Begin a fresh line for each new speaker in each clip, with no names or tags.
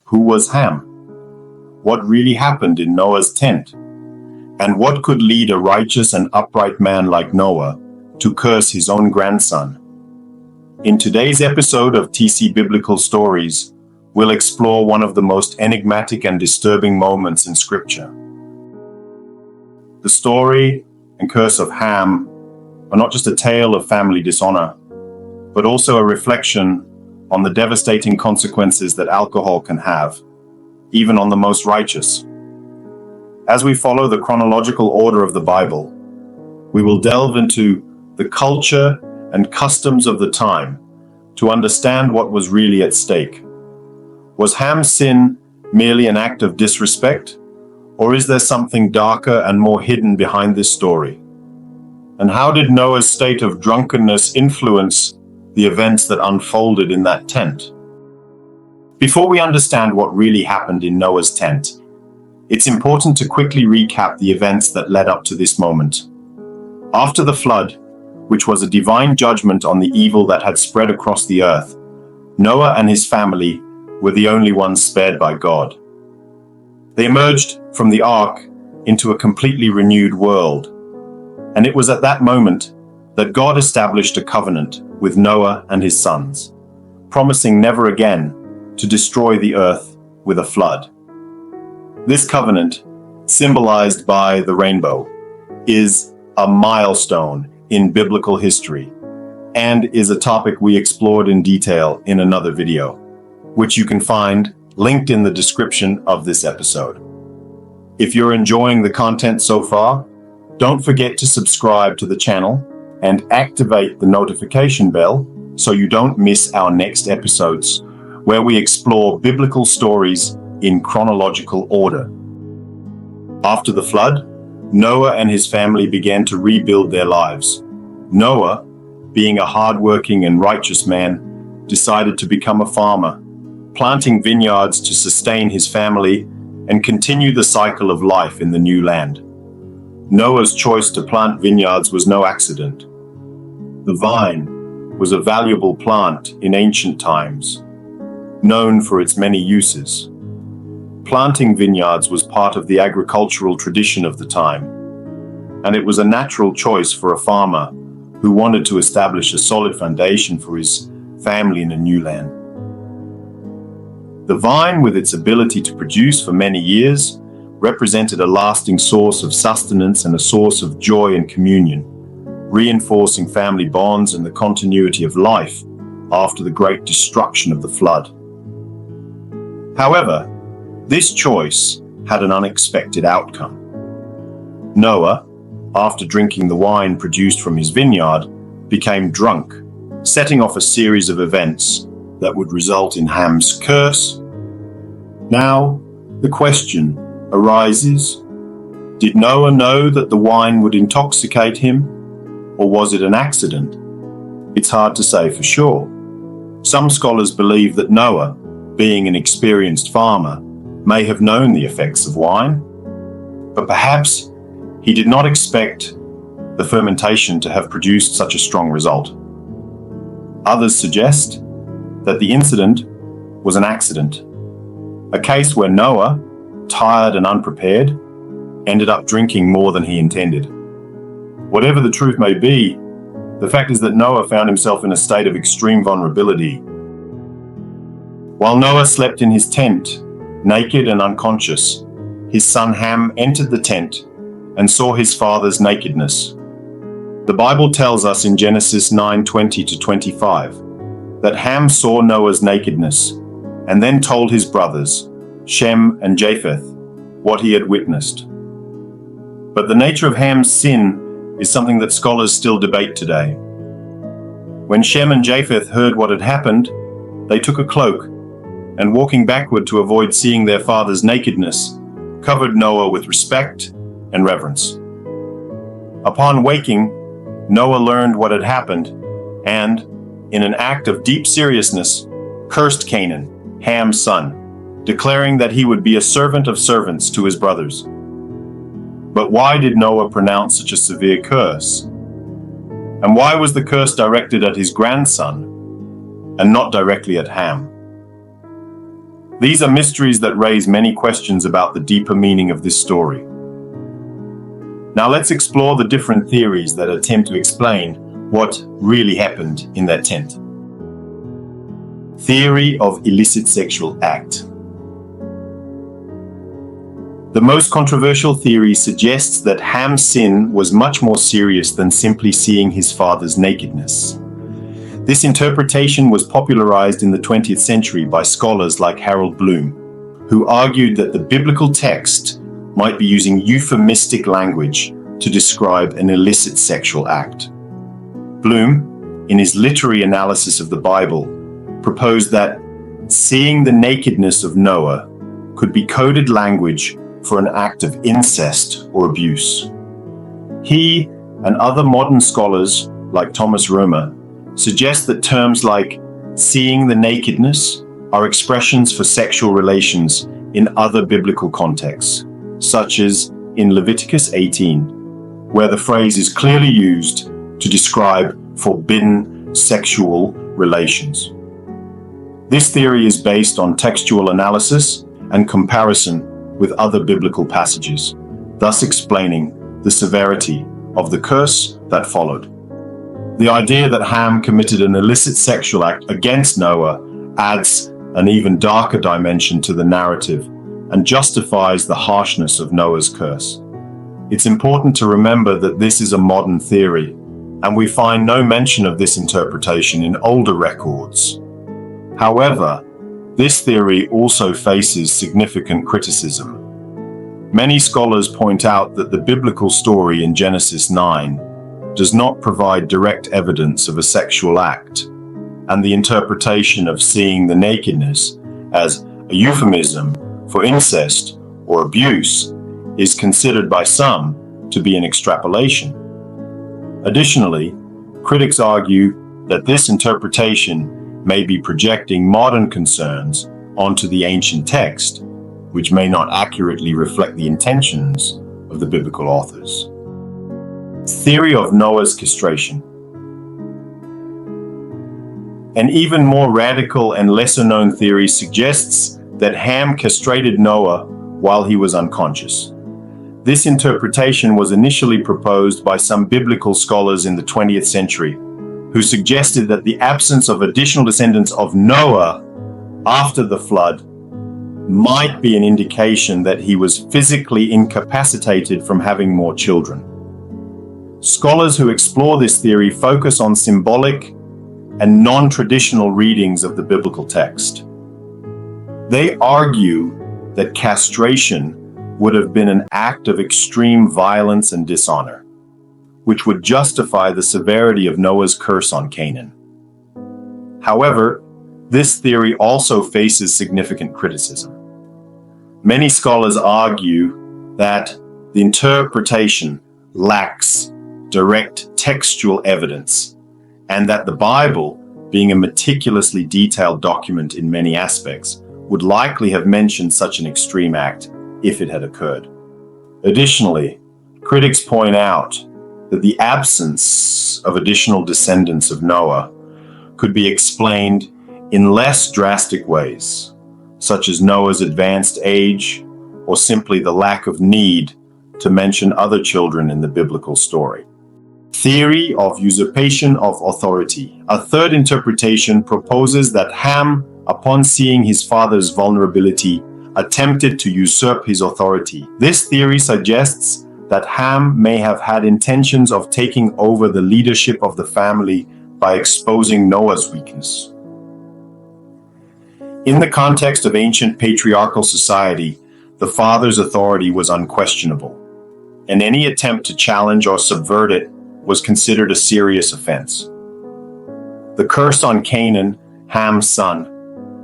Who was Ham? What really happened in Noah's tent? And what could lead a righteous and upright man like Noah to curse his own grandson? In today's episode of TC Biblical Stories, we'll explore one of the most enigmatic and disturbing moments in Scripture. The story and curse of Ham are not just a tale of family dishonor, but also a reflection on the devastating consequences that alcohol can have, even on the most righteous. As we follow the chronological order of the Bible, we will delve into the culture and customs of the time to understand what was really at stake. Was Ham's sin merely an act of disrespect, or is there something darker and more hidden behind this story? And how did Noah's state of drunkenness influence the events that unfolded in that tent? Before we understand what really happened in Noah's tent, it's important to quickly recap the events that led up to this moment. After the flood, which was a divine judgment on the evil that had spread across the earth, Noah and his family were the only ones spared by God. They emerged from the ark into a completely renewed world, and it was at that moment that God established a covenant with Noah and his sons, promising never again to destroy the earth with a flood. This covenant, symbolized by the rainbow, is a milestone in biblical history and is a topic we explored in detail in another video, which you can find linked in the description of this episode. If you're enjoying the content so far, don't forget to subscribe to the channel and activate the notification bell so you don't miss our next episodes, where we explore biblical stories in chronological order. After the flood, Noah and his family began to rebuild their lives. Noah, being a hardworking and righteous man, decided to become a farmer, planting vineyards to sustain his family and continue the cycle of life in the new land. Noah's choice to plant vineyards was no accident. The vine was a valuable plant in ancient times, known for its many uses. Planting vineyards was part of the agricultural tradition of the time, and it was a natural choice for a farmer who wanted to establish a solid foundation for his family in a new land. The vine, with its ability to produce for many years, represented a lasting source of sustenance and a source of joy and communion, reinforcing family bonds and the continuity of life after the great destruction of the flood. However, this choice had an unexpected outcome. Noah, after drinking the wine produced from his vineyard, became drunk, setting off a series of events that would result in Ham's curse. Now, the question arises, did Noah know that the wine would intoxicate him, or was it an accident? It's hard to say for sure. Some scholars believe that Noah, being an experienced farmer, may have known the effects of wine, but perhaps he did not expect the fermentation to have produced such a strong result. Others suggest that the incident was an accident, a case where Noah, tired and unprepared, ended up drinking more than he intended. Whatever the truth may be, the fact is that Noah found himself in a state of extreme vulnerability. While Noah slept in his tent, naked and unconscious, his son Ham entered the tent and saw his father's nakedness. The Bible tells us in Genesis 9:20-25 that Ham saw Noah's nakedness and then told his brothers, Shem and Japheth, what he had witnessed. But the nature of Ham's sin is something that scholars still debate today. When Shem and Japheth heard what had happened, they took a cloak and, walking backward to avoid seeing their father's nakedness, covered Noah with respect and reverence. Upon waking, Noah learned what had happened and, in an act of deep seriousness, cursed Canaan, Ham's son, declaring that he would be a servant of servants to his brothers. But why did Noah pronounce such a severe curse? And why was the curse directed at his grandson and not directly at Ham? These are mysteries that raise many questions about the deeper meaning of this story. Now let's explore the different theories that attempt to explain what really happened in that tent. Theory of illicit sexual act. The most controversial theory suggests that Ham's sin was much more serious than simply seeing his father's nakedness. This interpretation was popularized in the 20th century by scholars like Harold Bloom, who argued that the biblical text might be using euphemistic language to describe an illicit sexual act. Bloom, in his literary analysis of the Bible, proposed that seeing the nakedness of Noah could be coded language for an act of incest or abuse. He and other modern scholars, like Thomas Romer, suggest that terms like seeing the nakedness are expressions for sexual relations in other biblical contexts, such as in Leviticus 18, where the phrase is clearly used to describe forbidden sexual relations. This theory is based on textual analysis and comparison with other biblical passages, thus explaining the severity of the curse that followed. The idea that Ham committed an illicit sexual act against Noah adds an even darker dimension to the narrative and justifies the harshness of Noah's curse. It's important to remember that this is a modern theory, and we find no mention of this interpretation in older records. However, this theory also faces significant criticism. Many scholars point out that the biblical story in Genesis 9 does not provide direct evidence of a sexual act, and the interpretation of seeing the nakedness as a euphemism for incest or abuse is considered by some to be an extrapolation. Additionally, critics argue that this interpretation may be projecting modern concerns onto the ancient text, which may not accurately reflect the intentions of the biblical authors. Theory of Noah's castration. An even more radical and lesser-known theory suggests that Ham castrated Noah while he was unconscious. This interpretation was initially proposed by some biblical scholars in the 20th century, who suggested that the absence of additional descendants of Noah after the flood might be an indication that he was physically incapacitated from having more children. Scholars who explore this theory focus on symbolic and non-traditional readings of the biblical text. They argue that castration would have been an act of extreme violence and dishonor, which would justify the severity of Noah's curse on Canaan. However, this theory also faces significant criticism. Many scholars argue that the interpretation lacks direct textual evidence, and that the Bible, being a meticulously detailed document in many aspects, would likely have mentioned such an extreme act if it had occurred. Additionally, critics point out that the absence of additional descendants of Noah could be explained in less drastic ways, such as Noah's advanced age or simply the lack of need to mention other children in the biblical story. Theory of usurpation of authority. A third interpretation proposes that Ham, upon seeing his father's vulnerability, attempted to usurp his authority. This theory suggests that Ham may have had intentions of taking over the leadership of the family by exposing Noah's weakness. In the context of ancient patriarchal society, the father's authority was unquestionable, and any attempt to challenge or subvert it was considered a serious offense. The curse on Canaan, Ham's son,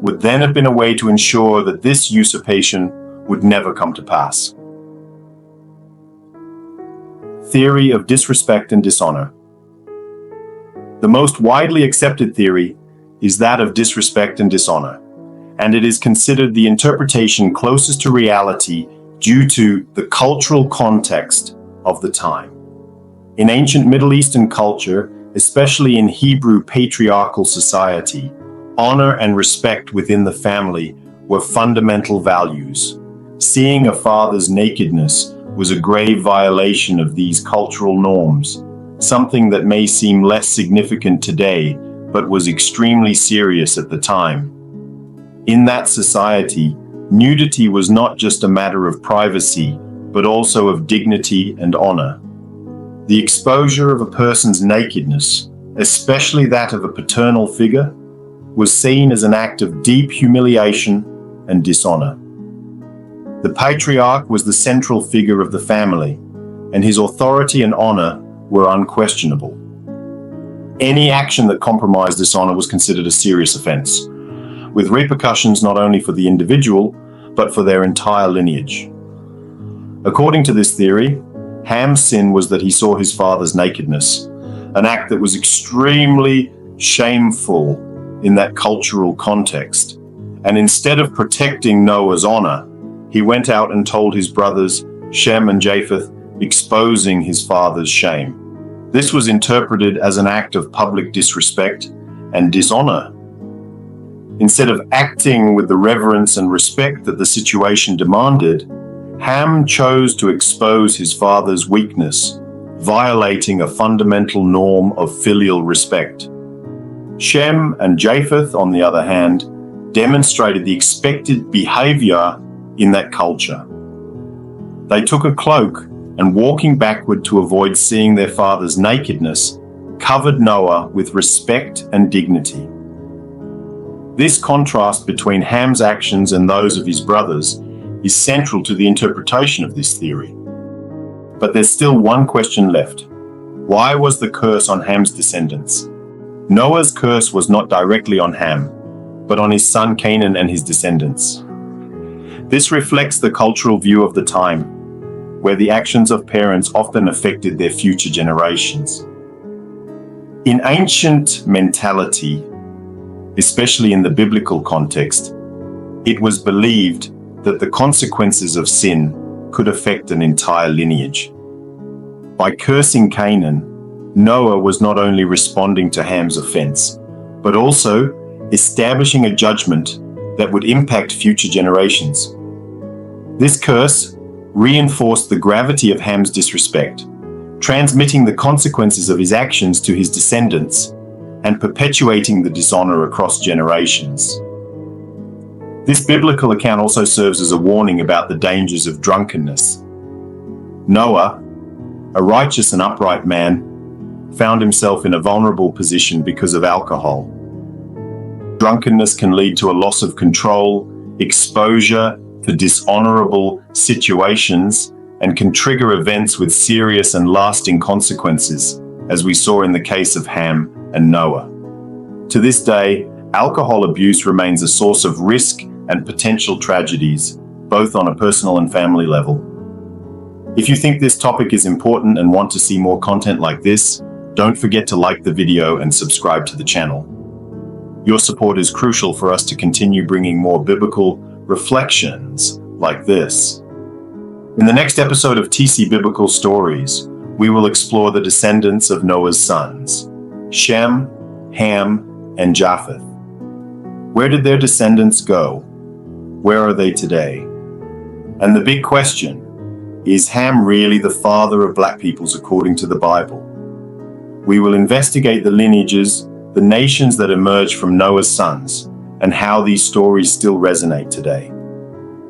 would then have been a way to ensure that this usurpation would never come to pass. Theory of disrespect and dishonor. The most widely accepted theory is that of disrespect and dishonor, and it is considered the interpretation closest to reality due to the cultural context of the time. In ancient Middle Eastern culture, especially in Hebrew patriarchal society, honor and respect within the family were fundamental values. Seeing a father's nakedness was a grave violation of these cultural norms, something that may seem less significant today, but was extremely serious at the time. In that society, nudity was not just a matter of privacy, but also of dignity and honor. The exposure of a person's nakedness, especially that of a paternal figure, was seen as an act of deep humiliation and dishonor. The patriarch was the central figure of the family, and his authority and honor were unquestionable. Any action that compromised this honor was considered a serious offense, with repercussions not only for the individual, but for their entire lineage. According to this theory, Ham's sin was that he saw his father's nakedness, an act that was extremely shameful in that cultural context. And instead of protecting Noah's honor, he went out and told his brothers, Shem and Japheth, exposing his father's shame. This was interpreted as an act of public disrespect and dishonor. Instead of acting with the reverence and respect that the situation demanded, Ham chose to expose his father's weakness, violating a fundamental norm of filial respect. Shem and Japheth, on the other hand, demonstrated the expected behavior in that culture. They took a cloak and, walking backward to avoid seeing their father's nakedness, covered Noah with respect and dignity. This contrast between Ham's actions and those of his brothers is central to the interpretation of this theory. But there's still one question left. Why was the curse on Ham's descendants? Noah's curse was not directly on Ham, but on his son Canaan and his descendants. This reflects the cultural view of the time, where the actions of parents often affected their future generations. In ancient mentality, especially in the biblical context, it was believed that the consequences of sin could affect an entire lineage. By cursing Canaan, Noah was not only responding to Ham's offense, but also establishing a judgment that would impact future generations. This curse reinforced the gravity of Ham's disrespect, transmitting the consequences of his actions to his descendants and perpetuating the dishonor across generations. This biblical account also serves as a warning about the dangers of drunkenness. Noah, a righteous and upright man, found himself in a vulnerable position because of alcohol. Drunkenness can lead to a loss of control, exposure to dishonorable situations, and can trigger events with serious and lasting consequences, as we saw in the case of Ham and Noah. To this day, alcohol abuse remains a source of risk and potential tragedies, both on a personal and family level. If you think this topic is important and want to see more content like this, don't forget to like the video and subscribe to the channel. Your support is crucial for us to continue bringing more biblical reflections like this. In the next episode of TC Biblical Stories, we will explore the descendants of Noah's sons, Shem, Ham, and Japheth. Where did their descendants go? Where are they today? And the big question, is Ham really the father of black peoples according to the Bible? We will investigate the lineages, the nations that emerged from Noah's sons, and how these stories still resonate today.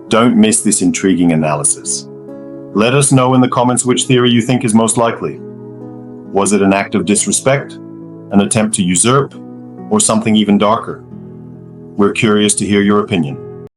Don't miss this intriguing analysis. Let us know in the comments which theory you think is most likely. Was it an act of disrespect, an attempt to usurp, or something even darker? We're curious to hear your opinion.